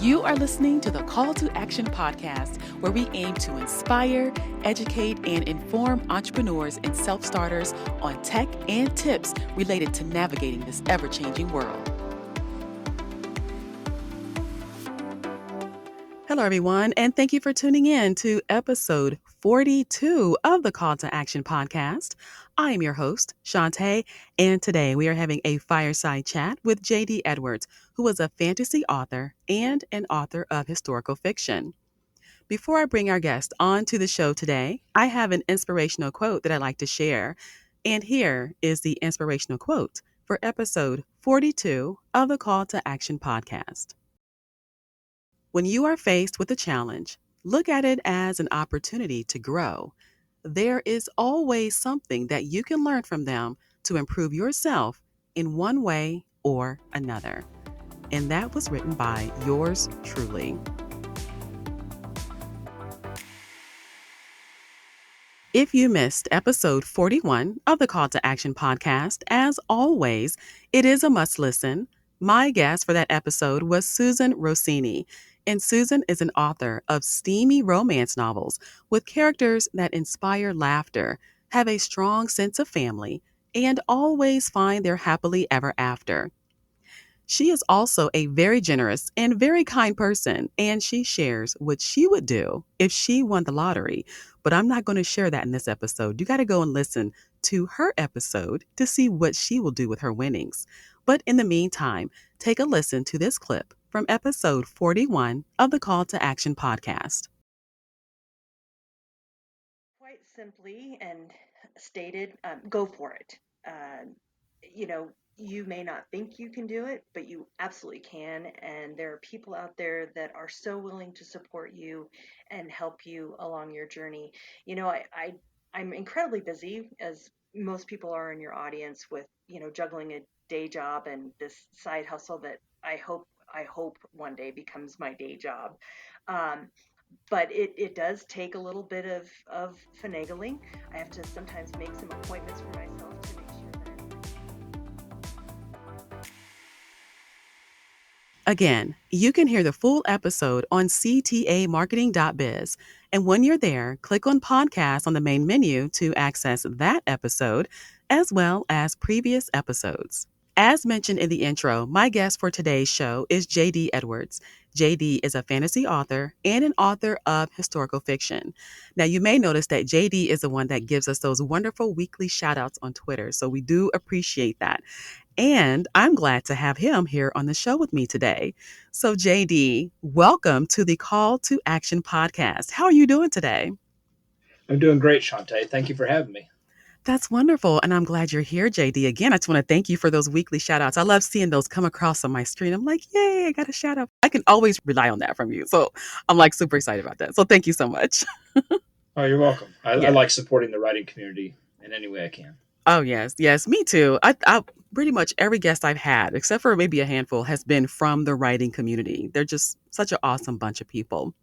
You are listening to the Call to Action podcast, where we aim to inspire, educate, and inform entrepreneurs and self-starters on tech and tips related to navigating this ever-changing world. Hello, everyone, and thank you for tuning in to episode 42 of the Call to Action podcast. I am your host, Shantae, and today we are having a fireside chat with J.D. Edwards, who is a fantasy author and an author of historical fiction. Before I bring our guest on to the show today, I have an inspirational quote that I'd like to share. And here is the inspirational quote for episode 42 of the Call to Action podcast. When you are faced with a challenge, look at it as an opportunity to grow. There is always something that you can learn from them to improve yourself in one way or another. And that was written by yours truly. If you missed episode 41 of the Call to Action podcast, as always, it is a must listen. My guest for that episode was Susan Rossini, and Susan is an author of steamy romance novels with characters that inspire laughter, have a strong sense of family, and always find their happily ever after. She is also a very generous and very kind person, and she shares what she would do if she won the lottery. But I'm not going to share that in this episode. You got to go and listen to her episode to see what she will do with her winnings. But in the meantime, take a listen to this clip from episode 41 of the Call to Action podcast. Quite simply and stated, go for it. You know, you may not think you can do it, but you absolutely can. And there are people out there that are so willing to support you and help you along your journey. You know, I'm incredibly busy, as most people are in your audience, with, juggling a day job and this side hustle that I hope one day becomes my day job. Um, but it does take a little bit of finagling. I have to sometimes make some appointments for myself to make sure that Again, you can hear the full episode on ctamarketing.biz. And when you're there, click on podcast on the main menu to access that episode, as well as previous episodes. As mentioned in the intro, my guest for today's show is J.D. Edwards. J.D. is a fantasy author and an author of historical fiction. Now, you may notice that J.D. is the one that gives us those wonderful weekly shout outs on Twitter, so we do appreciate that. And I'm glad to have him here on the show with me today. So, JD, welcome to the Call to Action podcast. How are you doing today? I'm doing great, Shantae. Thank you for having me. That's wonderful. And I'm glad you're here, JD. Again, I just want to thank you for those weekly shout outs. I love seeing those come across on my screen. I'm like, yay, I got a shout out. I can always rely on that from you. So I'm like super excited about that. So thank you so much. Oh, you're welcome. I Yeah. like supporting the writing community in any way I can. Oh, yes. Yes. Me too. I pretty much every guest I've had, except for maybe a handful, has been from the writing community. They're just such an awesome bunch of people.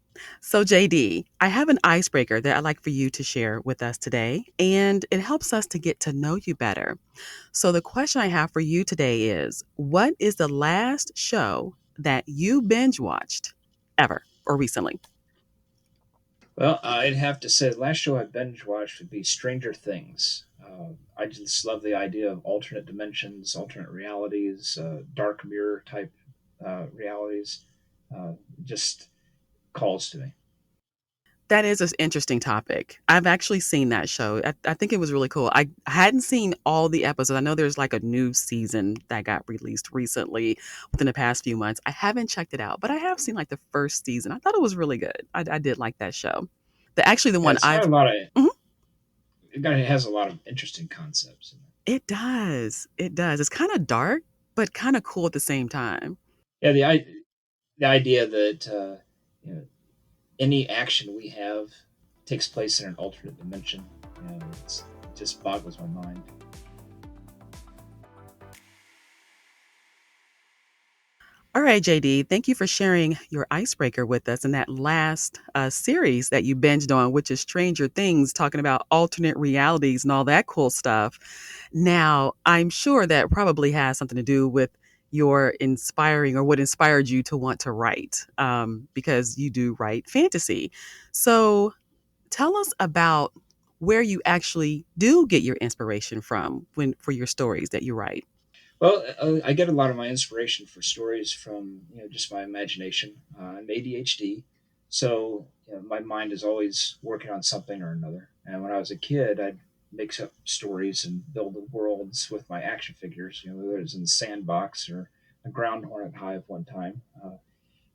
So, JD, I have an icebreaker that I'd like for you to share with us today, and it helps us to get to know you better. So, the question I have for you today is, what is the last show that you binge watched ever or recently? Well, I'd have to say the last show I binge watched would be Stranger Things. I just love the idea of alternate dimensions, alternate realities, dark mirror type realities. Just calls to me. That is an interesting topic. I've actually seen that show. I think it was really cool. I hadn't seen all the episodes. I know there's like a new season that got released recently within the past few months. I haven't checked it out, but I have seen like the first season. I thought it was really good. I did like that show. The Yeah, one it's got I've, a lot of. Mhm. It has a lot of interesting concepts in it. It does. It does. It's kind of dark, but kind of cool at the same time. Yeah, the idea that you know, any action we have takes place in an alternate dimension. It just boggles my mind. All right, JD, thank you for sharing your icebreaker with us in that last series that you binged on, which is Stranger Things, talking about alternate realities and all that cool stuff. Now, I'm sure that probably has something to do with your inspiring or what inspired you to want to write, because you do write fantasy. So tell us about where you actually do get your inspiration from when for your stories that you write. Well, I get a lot of my inspiration for stories from just my imagination. I'm ADHD, so my mind is always working on something or another. And when I was a kid, I'd mix up stories and build worlds with my action figures. Whether it was in the sandbox or a ground hornet hive one time.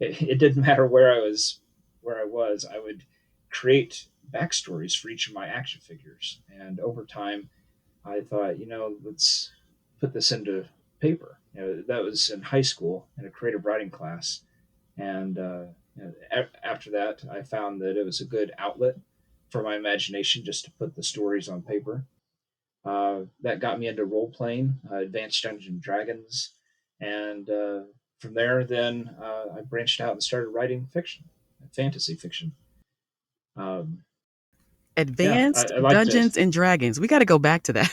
It didn't matter where I was. I would create backstories for each of my action figures, and over time I thought, let's put this into paper. That was in high school in a creative writing class, and after that, I found that it was a good outlet for my imagination just to put the stories on paper. That got me into role playing, Advanced Dungeons and Dragons, and from there, then I branched out and started writing fiction, fantasy fiction. Um, yeah, Advanced I like to. Dungeons and Dragons. We got to go back to that.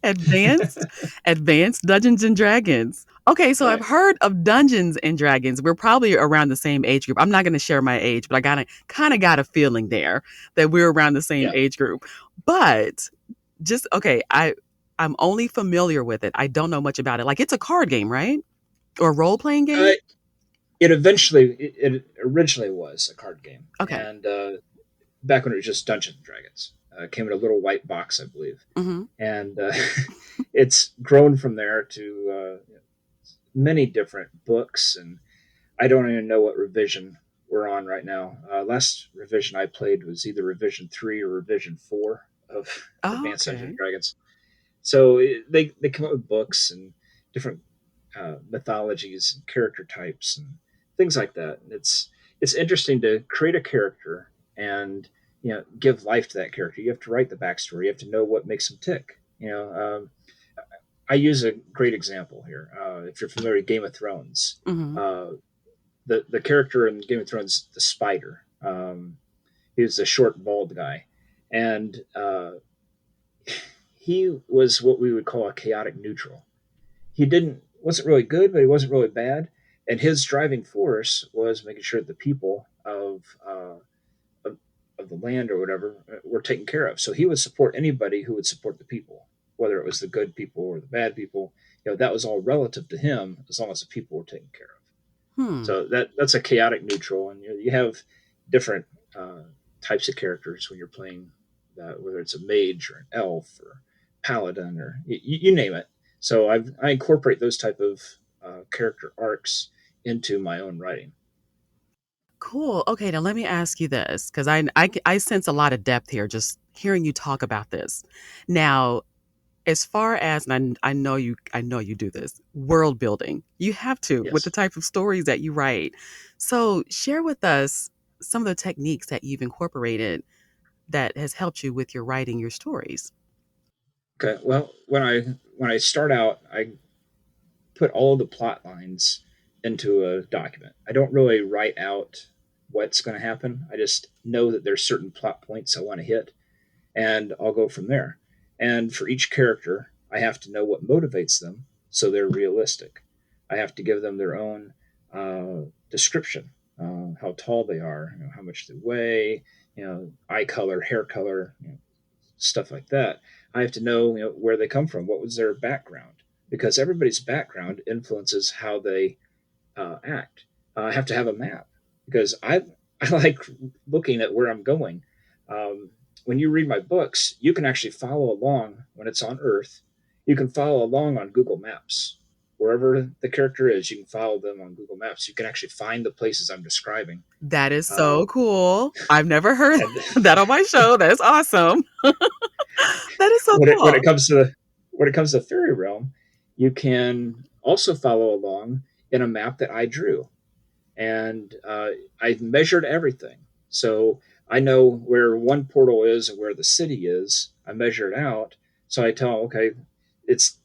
advanced Advanced Dungeons and Dragons. Okay, so I've Right. heard of Dungeons and Dragons. We're probably around the same age group. I'm not going to share my age, but I got kind of got a feeling there that we're around the same Yeah. age group. But just okay, I'm only familiar with it. I don't know much about it. Like it's a card game, right? Or a role-playing Uh, game? it originally was a card game, Okay. and back when it was just Dungeons and Dragons, it came in a little white box, I believe, Mhm. and it's grown from there to many different books, and I don't even know what revision we're on right now. Last revision I played was either revision 3 or revision 4 of Oh, Advanced Dungeons and okay. Dragons. So they come up with books and different mythologies and character types and things like that. And it's interesting to create a character and give life to that character. You have to write the backstory. You have to know what makes them tick. I use a great example here. If you're familiar with Game of Thrones, Mhm. uh, the character in Game of Thrones, the Spider, he was a short, bald guy, and he was what we would call a chaotic neutral. He didn't wasn't really good, but he wasn't really bad. And his driving force was making sure that the people of, of the land or whatever were taken care of. So he would support anybody who would support the people, whether it was the good people or the bad people. That was all relative to him as long as the people were taken care of. Hmm. So that's a chaotic neutral, and you have different uh, types of characters when you're playing that, whether it's a mage or an elf or paladin or you name it. So I incorporate those type of character arcs into my own writing. Cool. Okay, now let me ask you this because I sense a lot of depth here just hearing you talk about this. Now, as far as and I know you do this world building, you have to with the Yes. type of stories that you write. So share with us some of the techniques that you've incorporated that has helped you with your writing your stories. Okay. Well, when I start out, I put all the plot lines into a document. I don't really write out what's going to happen. I just know that there's certain plot points I want to hit, and I'll go from there. And for each character, I have to know what motivates them so they're realistic. I have to give them their own description, how tall they are, how much they weigh, eye color, hair color, stuff like that. I have to know, where they come from, what was their background, because everybody's background influences how they act. I have to have a map because I like looking at where I'm going. When you read my books, you can actually follow along when it's on Earth. You can follow along on Google Maps. Wherever the character is, you can follow them on Google Maps. You can actually find the places I'm describing. That is Uh, so cool. I've never heard and that on my show. That is awesome. That is so when it cool. comes to fairy realm, you can also follow along in a map that I drew. And I measured everything. So I know where one portal is and where the city is. I measure it out. So I tell, okay, it's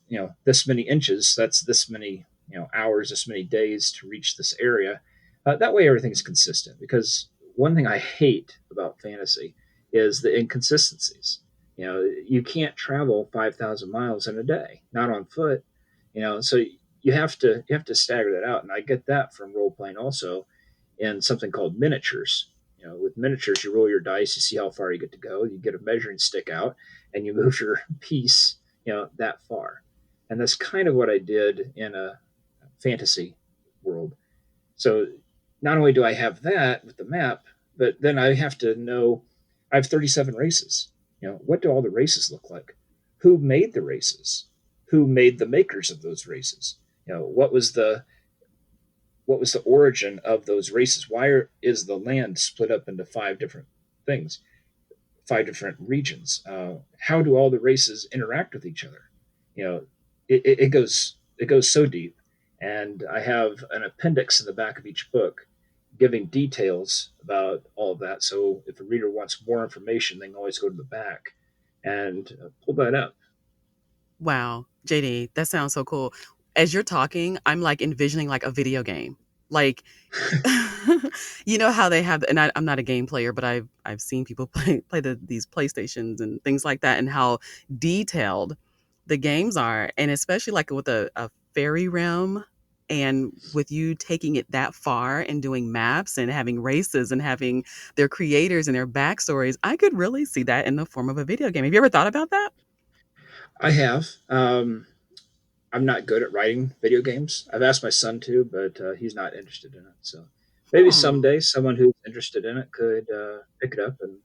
this many inches. That's this many hours, this many days to reach this area. That way, everything's consistent. Because one thing I hate about fantasy is the inconsistencies. You can't travel 5,000 miles in a day, not on foot. So you have to stagger that out, and I get that from role playing also in something called miniatures. With miniatures, you roll your dice, you see how far you get to go, you get a measuring stick out, and you move your piece, that far. And that's kind of what I did in a fantasy world. So not only do I have that with the map, but then I have to know I have 37 races. What do all the races look like? Who made the races? Who made the makers of those races? What was the origin of those races? Why is the land split up into five different things, five different regions? How do all the races interact with each other? You know, it goes so deep, and I have an appendix in the back of each book giving details about all of that. So if a reader wants more information, they can always go to the back and pull that up. Wow, JD, that sounds so cool. As you're talking, I'm like envisioning like a video game. Like you know how they have, and I'm not a game player, but I've seen people play these PlayStations and things like that, and how detailed the games are, and especially like with a fairy realm, and with you taking it that far and doing maps and having races and having their creators and their backstories, I could really see that in the form of a video game. Have you ever thought about that? I have. I'm not good at writing video games. I've asked my son to, but he's not interested in it. So maybe Hmm. someday someone who's interested in it could pick it up and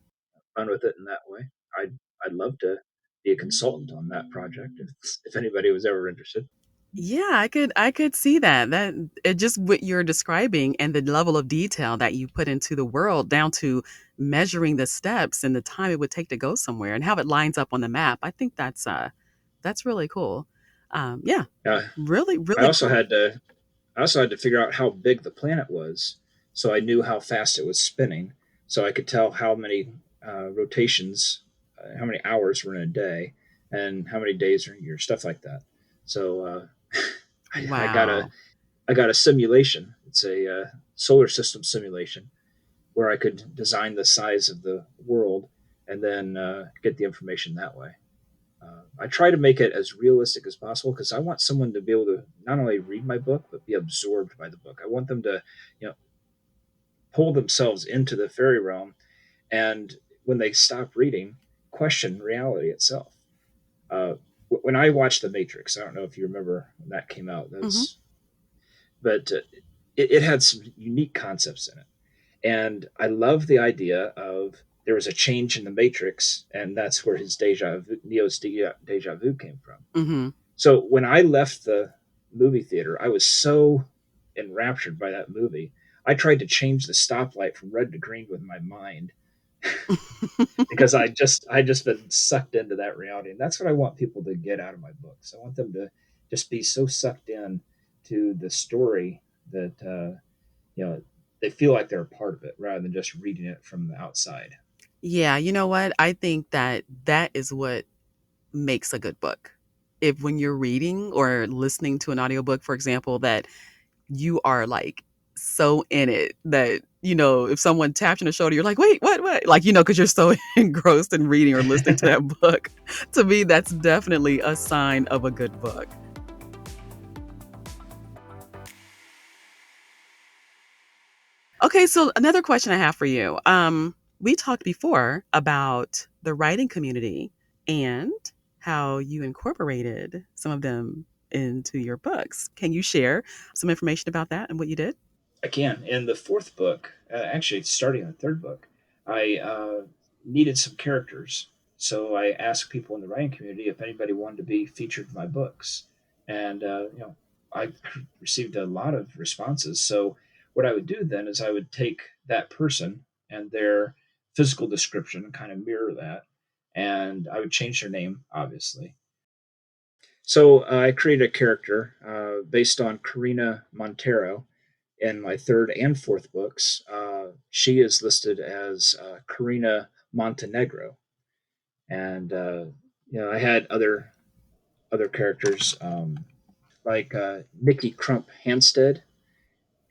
fun with it in that way. I'd love to be a consultant on that project if anybody was ever interested. Yeah, I could see that. That it just what you're describing and the level of detail that you put into the world down to measuring the steps and the time it would take to go somewhere and how it lines up on the map. I think that's really cool. Yeah, Uh, really, I really also cool. had to I also had to figure out how big the planet was, so I knew how fast it was spinning, so I could tell how many rotations, how many hours were in a day, and how many days are in a year, stuff like that. So I got a Wow. I got a simulation. It's a solar system simulation where I could design the size of the world and then get the information that way. I try to make it as realistic as possible because I want someone to be able to not only read my book but be absorbed by the book. I want them to, you know, pull themselves into the fairy realm, and when they stop reading, question reality itself. Uh, when I watched The Matrix, I don't know if you remember when that came out. Hmm. But it had some unique concepts in it, and I love the idea of there was a change in the Matrix, and that's where his Neo's deja vu came from. Hmm. So when I left the movie theater, I was so enraptured by that movie. I tried to change the stoplight from red to green with my mind because I just been sucked into that reality, and that's what I want people to get out of my books. I want them to just be so sucked in to the story that you know they feel like they're a part of it rather than just reading it from the outside. Yeah, you know what? I think that that is what makes a good book. If when you're reading or listening to an audiobook, for example, that you are like so in it that if someone taps you on the shoulder, you're like, wait, what, like, because you're so engrossed in reading or listening to that book. To me, that's definitely a sign of a good book. Okay, so another question I have for you. We talked before about the writing community and how you incorporated some of them into your books. Can you share some information about that and what you did? I can. In the fourth book, actually starting in the third book, I needed some characters. So I asked people in the writing community if anybody wanted to be featured in my books. And, I received a lot of responses. So what I would do then is I would take that person and their physical description and kind of mirror that. And I would change their name, obviously. So I created a character based on Karina Montero in my third and fourth books. She is listed as Karina Montenegro, and I had other characters like Nikki Crump Hanstead,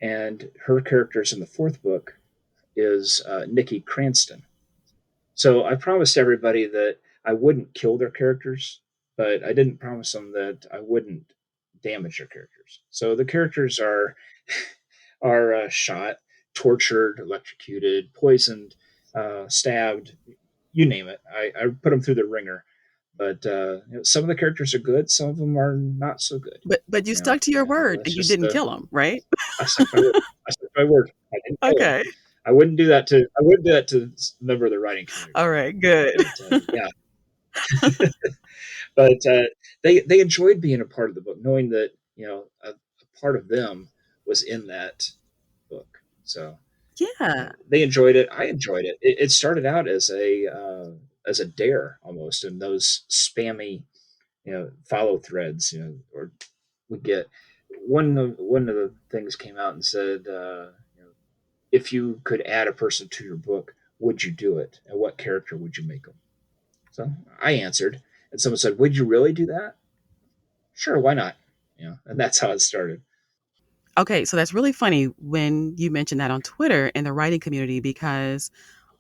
and her characters in the fourth book is Nikki Cranston. So I promised everybody that I wouldn't kill their characters, but I didn't promise them that I wouldn't damage your characters. So the characters are shot, tortured, electrocuted, poisoned, stabbed, you name it. I put them through the ringer. But some of the characters are good, some of them are not so good. But you You know, stuck to your word that's and you just didn't kill him, right? I stuck my word. I stuck my word. I didn't kill them. Okay. I wouldn't do that to. I wouldn't do that to a member of the writing community. All right, good. But yeah, but they enjoyed being a part of the book, knowing that a part of them was in that book. So Yeah. they enjoyed it. I enjoyed it. It started out as a dare almost, and those spammy follow threads, or we get one of the things came out and said, if you could add a person to your book, would you do it, and what character would you make them? So I answered, and someone said, would you really do that? Sure, why not? And that's how it started. Okay, so that's really funny when you mentioned that on Twitter in the writing community because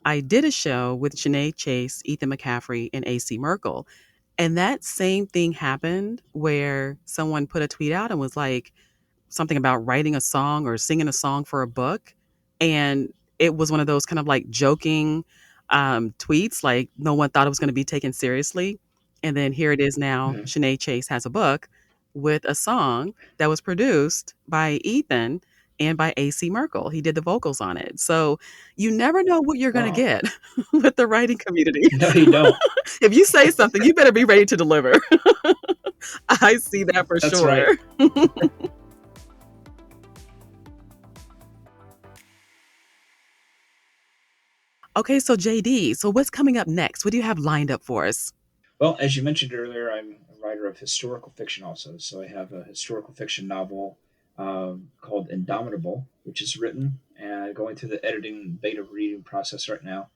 I did a show with Janae Chase, Ethan McCaffrey, and AC Merkel. And that same thing happened where someone put a tweet out and was like, something about writing a song or singing a song for a book. And it was one of those kind of like joking tweets, like no one thought it was going to be taken seriously. And then here it is now. Mhm. Shanae Chase has a book with a song that was produced by Ethan and by AC Merkel. He did the vocals on it. So you never know what you're going to Oh, get with the writing community. no, you don't. If you say something, you better be ready to deliver. I see that for That's right. sure. Okay, so JD, so what's coming up next? What do you have lined up for us? Well, as you mentioned earlier, I'm a writer of historical fiction also. So I have a historical fiction novel called Indomitable, which is written and going through the editing beta reading process right now.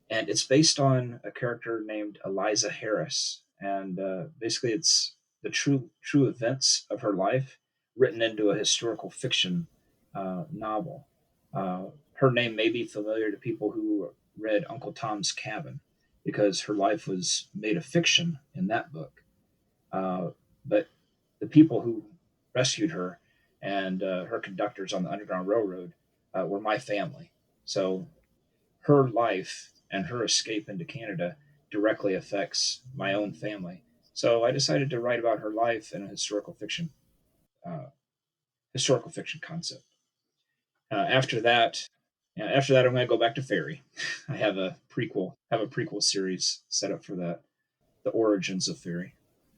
And it's based on a character named Eliza Harris. And basically, it's the true events of her life written into a historical fiction novel. Her name may be familiar to people who read Uncle Tom's Cabin because her life was made a fiction in that book. But the people who rescued her and her conductors on the Underground Railroad were my family. So her life and her escape into Canada directly affects my own family. So I decided to write about her life in a uh, historical fiction concept. After that, I'm going to go back to fairy. I have a prequel series set up for that, the origins of fairy.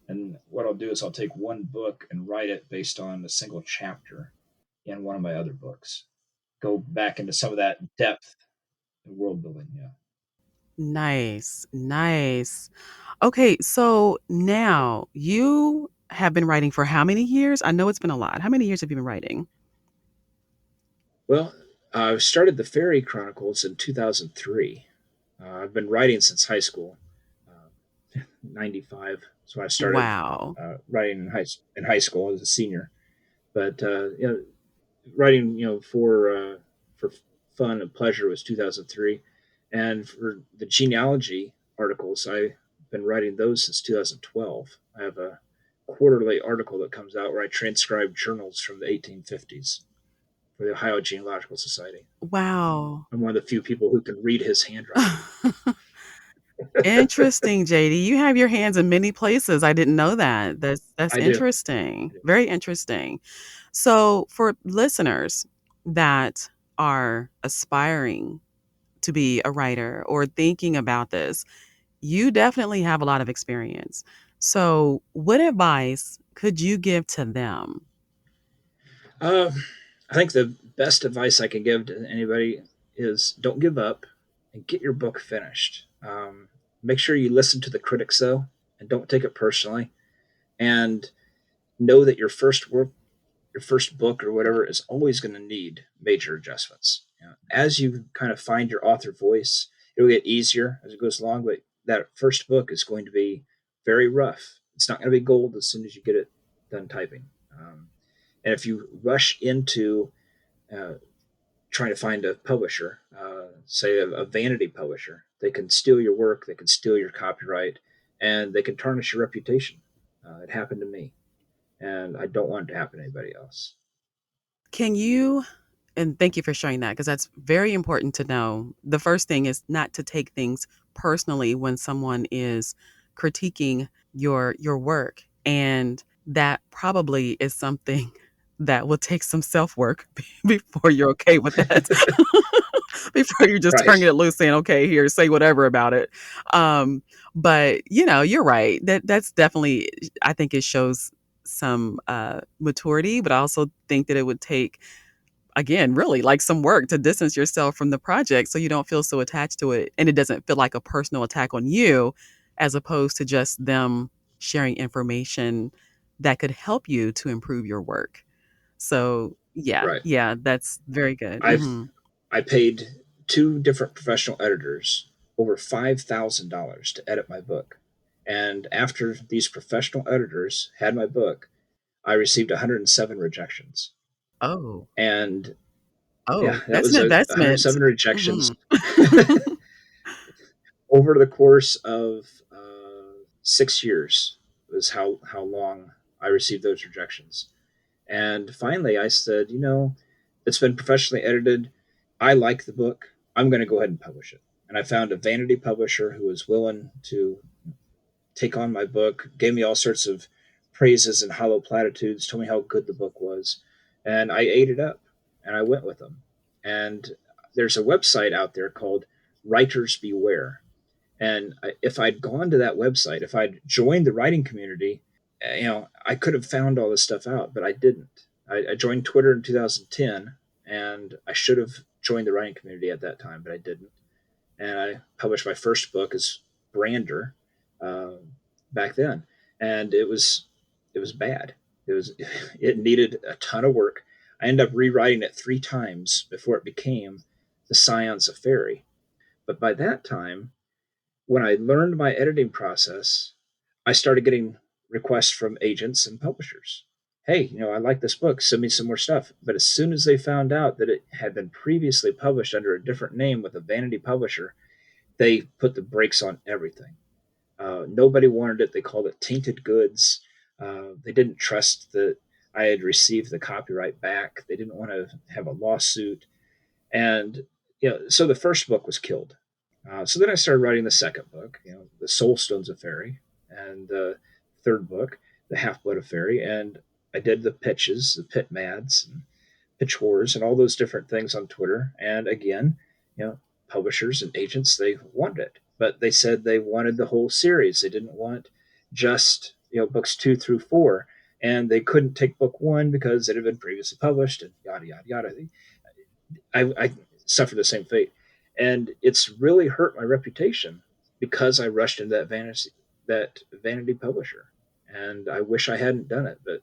And what I'll do is I'll take one book and write it based on a single chapter in one of my other books. Go back into some of that depth and world building. Yeah. Nice, nice. Okay, so now you have been writing for how many years? I know it's been a lot. How many years have you been writing? Well, I started the Fairy Chronicles in 2003. I've been writing since high school. 95 is when I started Wow. writing in high school as a senior. But writing, for fun and pleasure was 2003, and for the genealogy articles, I've been writing those since 2012. I have a quarterly article that comes out where I transcribe journals from the 1850s for the Ohio Genealogical Society. Wow. I'm one of the few people who can read his handwriting. Interesting, JD. You have your hands in many places. I didn't know that. That's I do. interesting. I do. Very interesting. So, for listeners that are aspiring to be a writer or thinking about this, you definitely have a lot of experience. So, what advice could you give to them? Uh, I think the best advice I can give to anybody is don't give up and get your book finished. Make sure you listen to the critics though, and don't take it personally. And know that your first book or whatever is always going to need major adjustments. As you kind of find your author voice, it'll get easier as it goes along. But that first book is going to be very rough. It's not going to be gold as soon as you get it done typing. And if you rush into uh, trying to find a publisher, say a vanity publisher, they can steal your work, they can steal your copyright, and they can tarnish your reputation. It happened to me. and I don't want it to happen to anybody else. Can you, and thank you for sharing that because that's very important to know. The first thing is not to take things personally when someone is critiquing your work, and that probably is something that will take some self-work before you're okay with that. Before you're just turning Right, it loose saying, "Okay, here, say whatever about it." Um, but, you're right. That's definitely, I think it shows some, maturity, but I also think that it would take, again, really, like, some work to distance yourself from the project so you don't feel so attached to it, and it doesn't feel like a personal attack on you, as opposed to just them sharing information that could help you to improve your work. So, yeah, right. yeah, that's very good. I've Mhm. I paid two different professional editors over $5,000 to edit my book, and after these professional editors had my book, I received 107 rejections. Oh. And yeah, Oh, that that's was an a investment. 107 rejections Mhm. over the course of 6 years was how long I received those rejections. And finally, I said, it's been professionally edited. I like the book. I'm going to go ahead and publish it. And I found a vanity publisher who was willing to take on my book, gave me all sorts of praises and hollow platitudes, told me how good the book was. And I ate it up and I went with them. And there's a website out there called Writers Beware. And if I'd gone to that website, if I'd joined the writing community, I could have found all this stuff out, but I didn't. I joined Twitter in 2010, and I should have joined the writing community at that time, but I didn't. And I published my first book as Brander uh, back then, and it was bad. It was it needed a ton of work. I ended up rewriting it 3 times before it became the Science of Fairy. But by that time, when I learned my editing process, I started getting requests from agents and publishers. Hey, I like this book. Send me some more stuff. But as soon as they found out that it had been previously published under a different name with a vanity publisher, they put the brakes on everything. Nobody wanted it. They called it tainted goods. They didn't trust that I had received the copyright back. They didn't want to have a lawsuit. And so the first book was killed. So then I started writing the second book, the Soul Stones of Fairy, and the third book, the Half Blood of Fairy, and I did the pitches, the pit mads, and pitch wars, and all those different things on Twitter. And again, publishers and agents, they wanted it, but they said they wanted the whole series. They didn't want just books 2 through 4, and they couldn't take book 1 because it had been previously published, and yada yada yada. I suffered the same fate, and it's really hurt my reputation because I rushed into that vanity publisher, and I wish I hadn't done it. But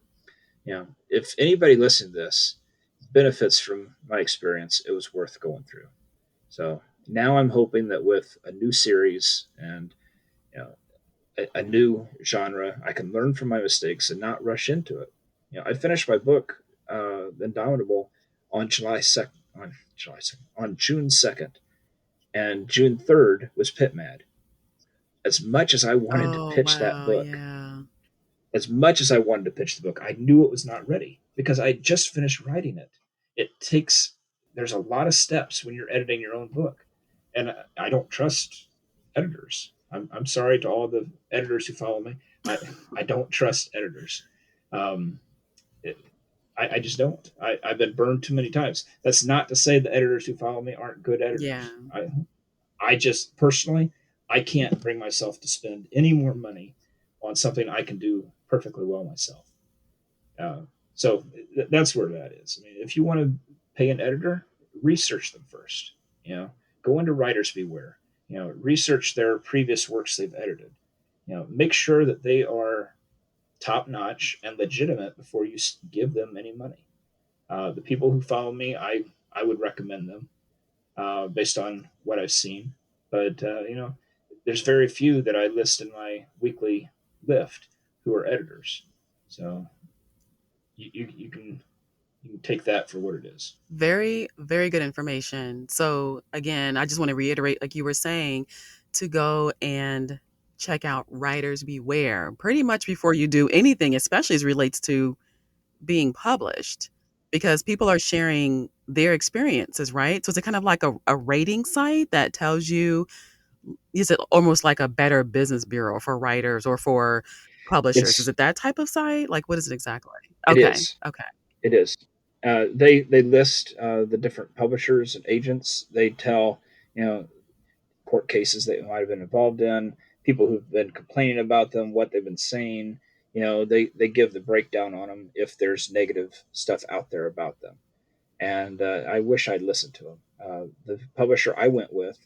if anybody listening to this benefits from my experience, it was worth going through. So now I'm hoping that with a new series and you know a new genre, I can learn from my mistakes and not rush into it. I finished my book, Indomitable, on June 2nd, and June 3rd was Pit Mad. As much as I wanted to Oh, pitch that wow, book, yeah. as much as I wanted to pitch the book, I knew it was not ready because I just finished writing it. It takes There's a lot of steps when you're editing your own book, and I don't trust editors. I'm sorry to all the editors who follow me. I don't trust editors. Um, it, I just don't. I've been burned too many times. That's not to say the editors who follow me aren't good Yeah. editors. I just personally, I can't bring myself to spend any more money on something I can do perfectly well myself. Uh, so that's where that is. I mean, if you want to pay an editor, research them first. You know, go into Writers Beware. Research their previous works they've edited. Make sure that they are top notch and legitimate before you give them any money. The people who follow me, I would recommend them based on what I've seen. But there's very few that I list in my weekly lift who are editors. So you can take that for what it is. Very, very good information. So, again, I just want to reiterate, like you were saying, to go and check out Writers Beware pretty much before you do anything, especially as relates to being published, because people are sharing their experiences, right? So it's a kind of like a rating site that tells you, is it almost like a Better Business Bureau for writers or for publishers? Is It's it that type of site? Like, what is it exactly? it Okay. is Okay. it is. They list the different publishers and agents. They tell you know court cases they might have been involved in, people who've been complaining about them, what they've been saying. They give the breakdown on them if there's negative stuff out there about them. And I wish I'd listened to them. The publisher I went with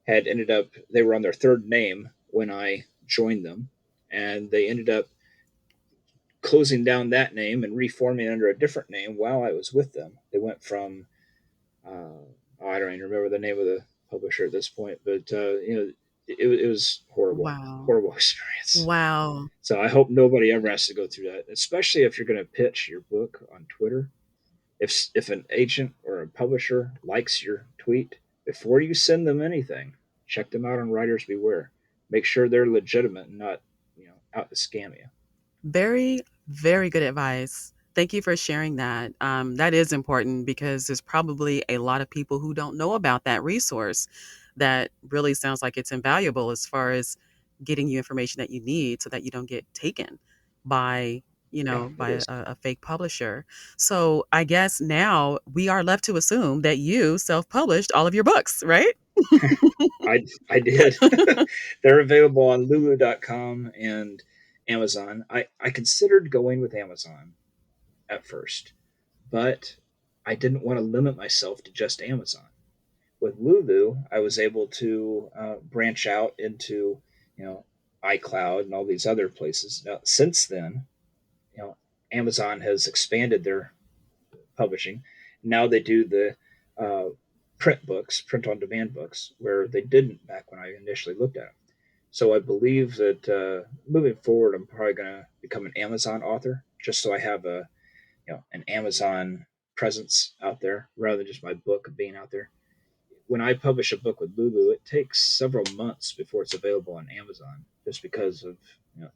had ended up, they were on their third name when I joined them, and they ended up closing down that name and reforming under a different name while I was with them. They went from, I don't even remember the name of the publisher at this point, but it was horrible, Wow. horrible experience. Wow. So I hope nobody ever has to go through that, especially if you're going to pitch your book on Twitter. If an agent or a publisher likes your tweet, before you send them anything, check them out on Writers Beware. Make sure they're legitimate and not out to scam you. Very, very good advice. Thank you for sharing that. That is important because there's probably a lot of people who don't know about that resource that really sounds like it's invaluable as far as getting you information that you need so that you don't get taken by, Yeah, it by is. a fake publisher. So I guess now we are left to assume that you self-published all of your books, right? I did. They're available on Lulu.com and Amazon. I considered going with Amazon at first, but I didn't want to limit myself to just Amazon. With Lulu, I was able to branch out into you know iCloud and all these other places. Now, since then, you know, Amazon has expanded their publishing. Now they do the uh, print books, print on demand books, where they didn't back when I initially looked at them. So I believe that moving forward, I'm probably going to become an Amazon author, just so I have an Amazon presence out there rather than just my book being out there. When I publish a book with Lulu, it takes several months before it's available on Amazon, just because of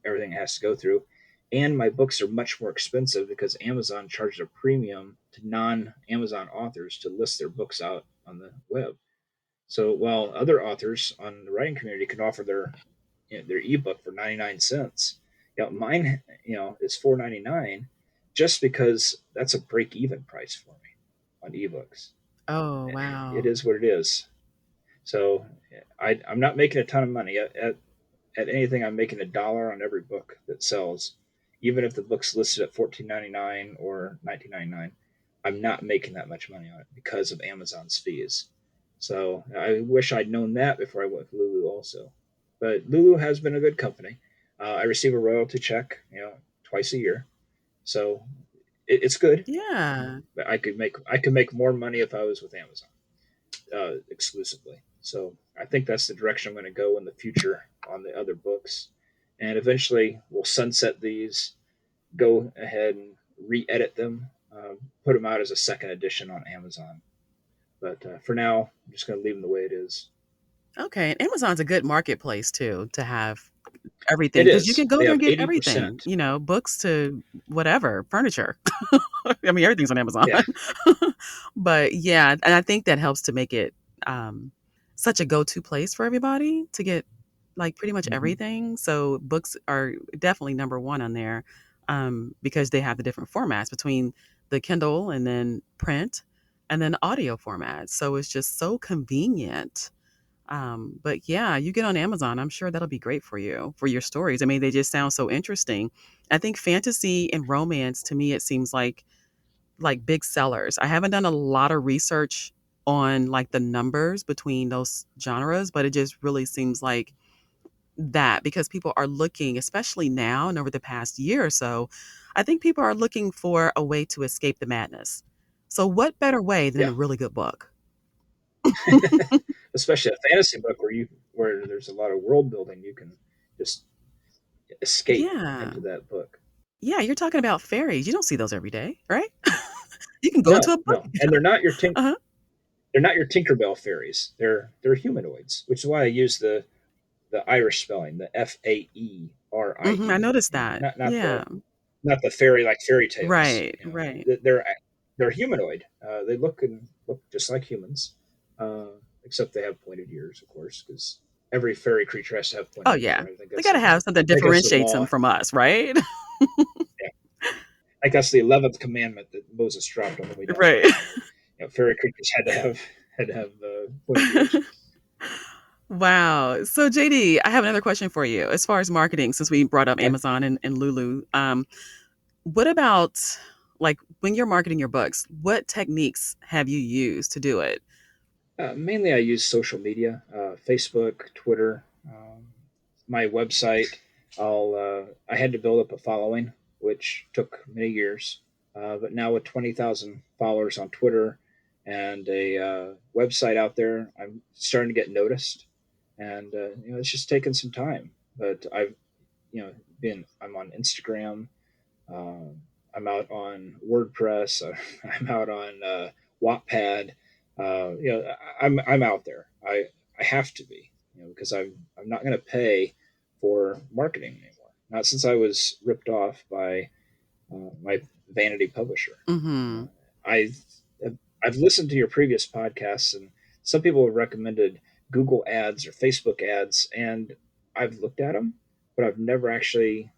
everything it has to go through. And my books are much more expensive because Amazon charges a premium to non-Amazon authors to list their books out on the web. So while other authors on the writing community can offer their ebook for 99 cents, mine is 4.99, just because that's a break even price for me on ebooks. Oh, It wow. is what it is. So I'm not making a ton of money at anything. I'm making $1 on every book that sells, even if the book's listed at 14.99 or 19.99. I'm not making that much money on it because of Amazon's fees. So I wish I'd known that before I went with Lulu also. But Lulu has been a good company. I receive a royalty check, twice a year, so it's good. Yeah. But I could make more money if I was with Amazon exclusively. So I think that's the direction I'm going to go in the future on the other books, and eventually we'll sunset these, go ahead and re-edit them, put them out as a second edition on Amazon. But for now, I'm just going to leave them the way it is. Okay, and Amazon's a good marketplace too to have everything It because you is. can go They there have and get everything, 80%. books to whatever, furniture. I mean, everything's on Amazon. Yeah. But yeah, and I think that helps to make it um, such a go-to place for everybody to get like pretty much Mm-hmm. everything. So books are definitely number one on there because they have the different formats between the Kindle and then print and then audio formats. So it's just so convenient. But yeah, you get on Amazon. I'm sure that'll be great for you for your stories. I mean, they just sound so interesting. I think fantasy and romance to me it seems like big sellers. I haven't done a lot of research on like the numbers between those genres, but it just really seems like that because people are looking, especially now and over the past year or so, I think people are looking for a way to escape the madness. So what better way than Yeah. a really good book? Especially a fantasy book where there's a lot of world building, you can just escape Yeah. into that book. Yeah, you're talking about fairies. You don't see those every day, right? You can go into No, a book no, and they're not your Tinkerbell fairies. They're humanoids, which is why I use the the Irish spelling, the I Faerie. noticed You know, that. not Yeah. the fairy like fairy tales. Right, You know, right. they're humanoid. They look just like humans, uh, except they have pointed ears, of course, because every fairy creature has to have Oh, pointed ears. yeah. Right? I think They gotta have something that I think that's the differentiates them law. from us, right? Yeah, I guess the 11th commandment that Moses dropped on the way down Right. there. Fairy creatures had to have pointed ears. Wow. So, JD, I have another question for you. As far as marketing, since we brought up Okay. Amazon and Lulu, what about like when you're marketing your books, what techniques have you used to do it? Mainly, I use social media, Facebook, Twitter, my website. I had to build up a following, which took many years. But now with 20,000 followers on Twitter and a website out there, I'm starting to get noticed, and it's just taken some time. But I've been I'm on Instagram. Um, I'm out on WordPress. I'm out on Wattpad. I'm out there. I have to be, because I'm not going to pay for marketing anymore. Not since I was ripped off by my vanity publisher. Mhm. Uh, I I've listened to your previous podcasts, and some people have recommended Google ads or Facebook ads, and I've looked at them, but I've never actually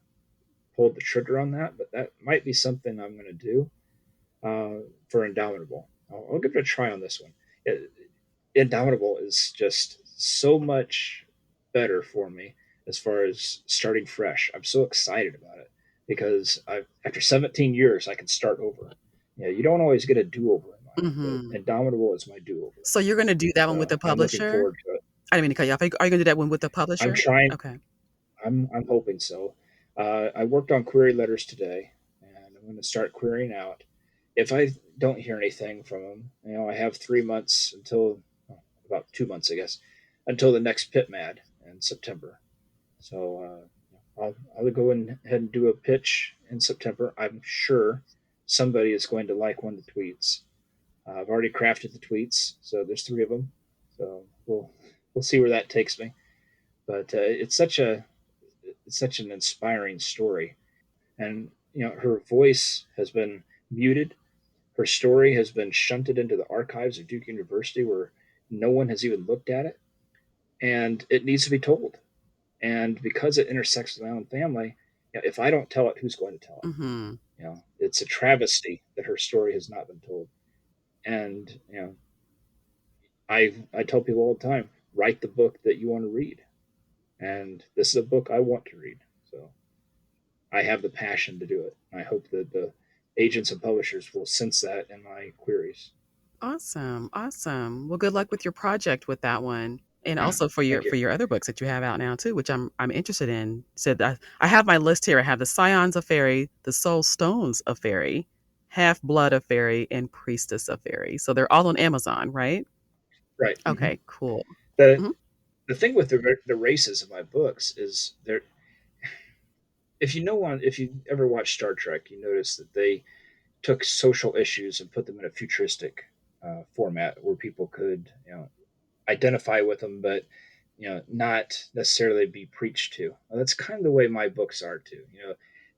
pulled the trigger on that. But that might be something I'm going to do for Indomitable. I'll give it a try on this one. It, Indomitable is just so much better for me as far as starting fresh. I'm so excited about it because after 17 years, I can start over. You don't always get a do over in life, but Mhm. Indomitable is my do over. So you're gonna do that one with the So I'm looking publisher? forward to it. I didn't mean to cut you off. Are you gonna do that one with the I'm publisher? trying. Okay. I'm hoping so. I worked on query letters today, and I'm going to start querying out. If I don't hear anything from them, I have 3 months until, well, about 2 months, I guess, until the next pit mad in September. So I'll go in ahead and do a pitch in September. I'm sure somebody is going to like one of the tweets. I've already crafted the tweets, so there's three of them. So we'll see where that takes me. But it's such an inspiring story, and her voice has been muted. Her story has been shunted into the archives of Duke University, where no one has even looked at it, and it needs to be told. And because it intersects with my own family, if I don't tell it, who's going to tell it? Mhm. It's a travesty that her story has not been told. And I tell people all the time, write the book that you want to read, and this is a book I want to read. So I have the passion to do it. I hope that the agents and publishers will sense that in my queries. Awesome, awesome. Well, good luck with your project with that one, and also for Thank you. your other books that you have out now too, which I'm interested in. So I have my list here. I have the Scions of Fairy, the Soul Stones of Fairy, Half Blood of Fairy, and Priestess of Fairy. So they're all on Amazon, right? Right. Okay, cool. The Mhm. the thing with the races of my books is they're if you ever watch Star Trek, you notice that they took social issues and put them in a futuristic format where people could identify with them, but not necessarily be preached to. Well, that's kind of the way my books are too.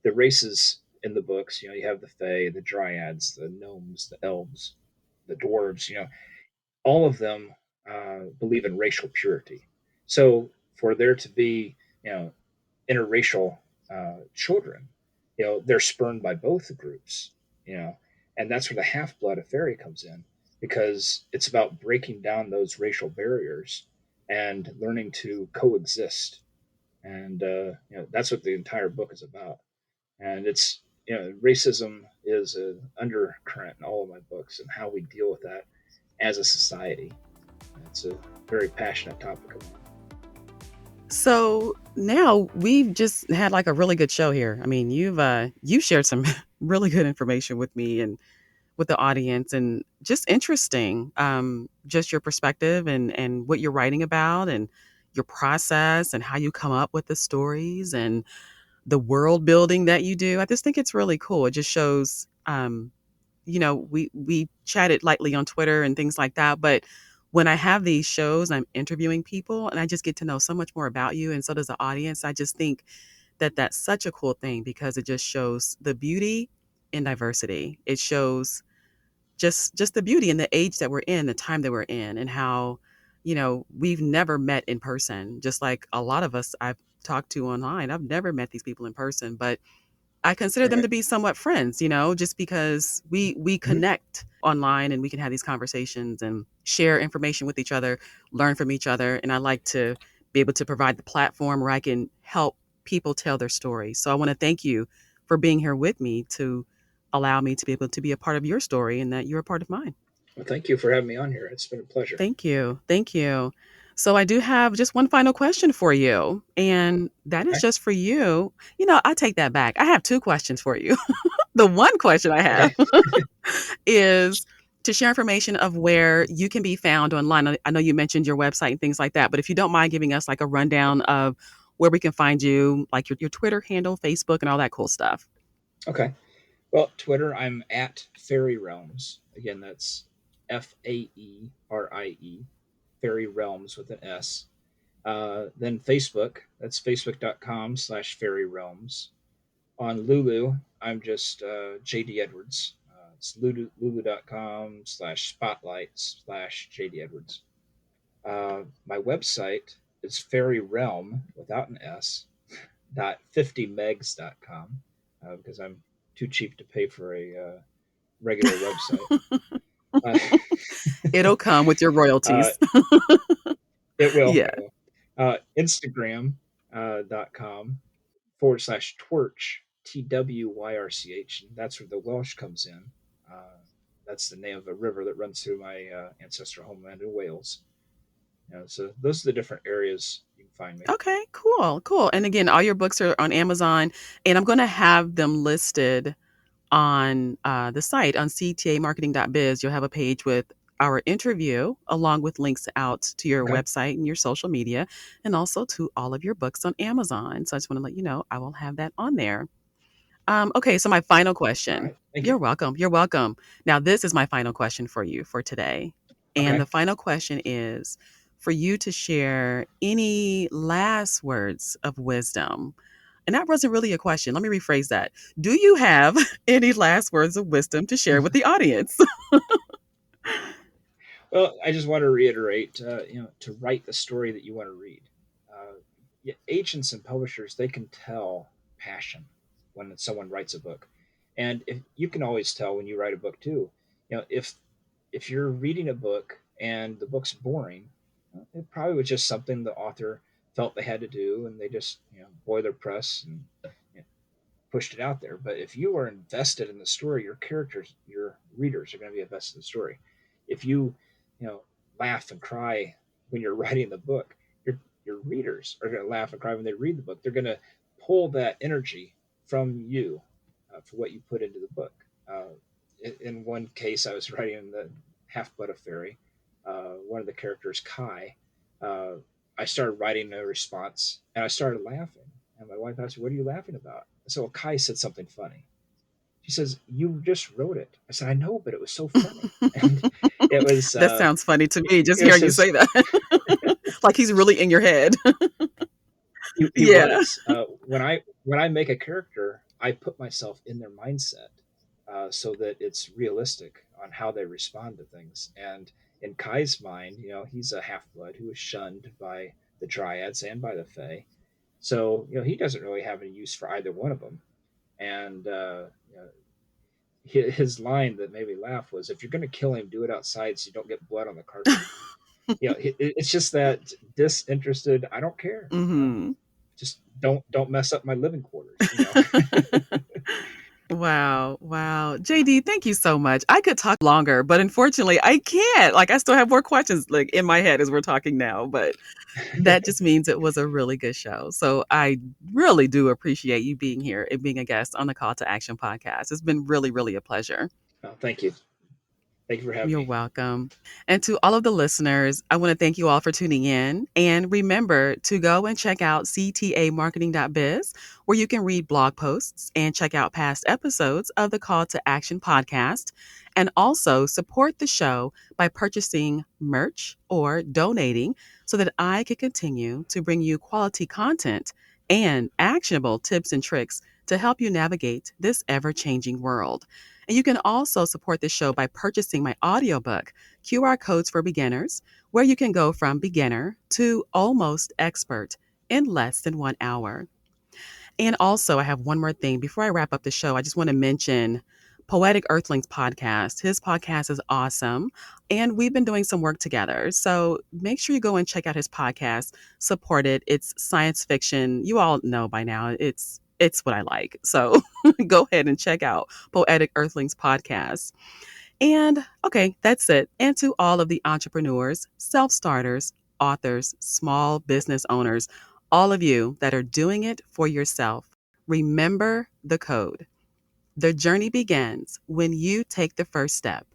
The races in the books. You have the Fae, the Dryads, the Gnomes, the Elves, the Dwarves. All of them believe in racial purity. So for there to be you know interracial children, they're spurned by both groups. You know, and that's where the half blood of fairy comes in, because it's about breaking down those racial barriers and learning to coexist. And that's what the entire book is about. And it's racism is an undercurrent in all of my books, and how we deal with that as a society. It's a very passionate topic of mine. So now we've just had like a really good show here. I mean, you've shared some really good information with me and with the audience, and just interesting, just your perspective and what you're writing about, and your process, and how you come up with the stories, and the world building that you do. I just think it's really cool. It just shows, we chatted lightly on Twitter and things like that, but when I have these shows, I'm interviewing people and I just get to know so much more about you. And so does the audience. I just think that that's such a cool thing because it just shows the beauty in diversity. It shows just the beauty and the age that we're in, the time that we're in, and how, we've never met in person. Just like a lot of us I've talked to online, I've never met these people in person, but I consider them Right. to be somewhat friends, just because we Mhm. connect online and we can have these conversations and share information with each other, learn from each other, and I like to be able to provide the platform where I can help people tell their stories. So I want to thank you for being here with me to allow me to be able to be a part of your story and that you're a part of mine. Well, thank you for having me on here. It's been a pleasure. Thank you. Thank you. So I do have just one final question for you, and that is Okay. just for you. I take that back. I have two questions for you. The one question I Okay. have is to share information of where you can be found online. I know you mentioned your website and things like that, but if you don't mind giving us like a rundown of where we can find you, like your Twitter handle, Facebook, and all that cool stuff. Okay. Well, Twitter, I'm at Fairy Realms. Again, that's Faerie, Fairy Realms with an S. Then Facebook, that's facebook.com/Fairy Realms. On Lulu, I'm just JD Edwards. It's lulu.com/spotlight/JD Edwards. My website is Fairy Realm without an S .50megs.com because I'm too cheap to pay for a regular website. Uh, It'll come with your uh, royalties. it will. Yeah. It will. Instagram .com /twerch TWYRCH. And that's where the Welsh comes in. Uh, that's the name of a river that runs through my ancestral homeland in Wales. So those are the different areas you can find me. Okay, cool, cool. And again, all your books are on Amazon, and I'm going to have them listed on the site on ctamarketing.biz. You'll have a page with our interview along with links out to your Okay. website and your social media and also to all of your books on Amazon. So I just want to let you know I will have that on there. Okay, so my final All question. right. Thank you. You're welcome. You're welcome. Now, this is my final question for you for today. And Okay. the final question is for you to share any last words of wisdom. And that wasn't really a question. Let me rephrase that. Do you have any last words of wisdom to share with the audience? Well, I just want to reiterate, to write the story that you want to read. Yeah, agents and publishers, they can tell passion when someone writes a book, and if you can always tell when you write a book too. If you're reading a book and the book's boring, it probably was just something the author felt they had to do, and they just boiler press and you know, pushed it out there. But if you are invested in the story, your characters, your readers are going to be invested in the story. If you know, laugh and cry when you're writing the book, your readers are going to laugh and cry when they read the book. They're going to pull that energy from you for what you put into the book. In one case, I was writing the Half Blood of Fairy. One of the characters, Kai, uh, I started writing a response and I started laughing. And my wife asked me, "What are you laughing about?" I said, "Well, Kai said something funny." She says, "You just wrote it." I said, "I know, but it was so funny." And it was That sounds funny to me, just it was hearing you his. say that. Like he's really in your head. He Yeah. was when I make a character, I put myself in their mindset so that it's realistic on how they respond to things. And in Kai's mind, he's a half blood who was shunned by the Dryads and by the Fae. So he doesn't really have any use for either one of them. And his line that made me laugh was, "If you're going to kill him, do it outside so you don't get blood on the carpet." It's just that disinterested. I don't care. Mhm. Just don't mess up my living quarters. Wow, wow. JD, thank you so much. I could talk longer, but unfortunately I can't. Like I still have more questions like in my head as we're talking now, but that just means it was a really good show. So I really do appreciate you being here and being a guest on the Call to Action podcast. It's been really, really a pleasure. Thank you. Thank you for having You're me. welcome. And to all of the listeners, I want to thank you all for tuning in. And remember to go and check out ctamarketing.biz, where you can read blog posts and check out past episodes of the Call to Action podcast. And also support the show by purchasing merch or donating so that I can continue to bring you quality content and actionable tips and tricks to help you navigate this ever changing world. And you can also support the show by purchasing my audiobook, QR Codes for Beginners, where you can go from beginner to almost expert in less than 1 hour. And also, I have one more thing. Before I wrap up the show, I just want to mention Poetic Earthlings podcast. His podcast is awesome. And we've been doing some work together. So make sure you go and check out his podcast, support it. It's science fiction. You all know by now it's what I like. So go ahead and check out Poetic Earthlings podcast. And okay, that's it. And to all of the entrepreneurs, self starters, authors, small business owners, all of you that are doing it for yourself, remember the code. The journey begins when you take the first step.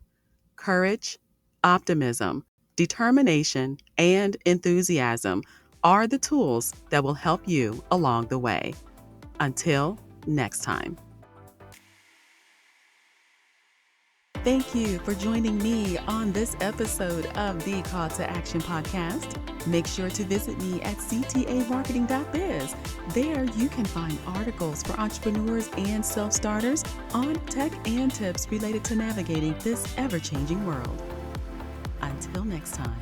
Courage, optimism, determination, and enthusiasm are the tools that will help you along the way. Until next time. Thank you for joining me on this episode of the Call to Action podcast. Make sure to visit me at ctamarketing.biz. There you can find articles for entrepreneurs and self-starters on tech and tips related to navigating this ever-changing world. Until next time.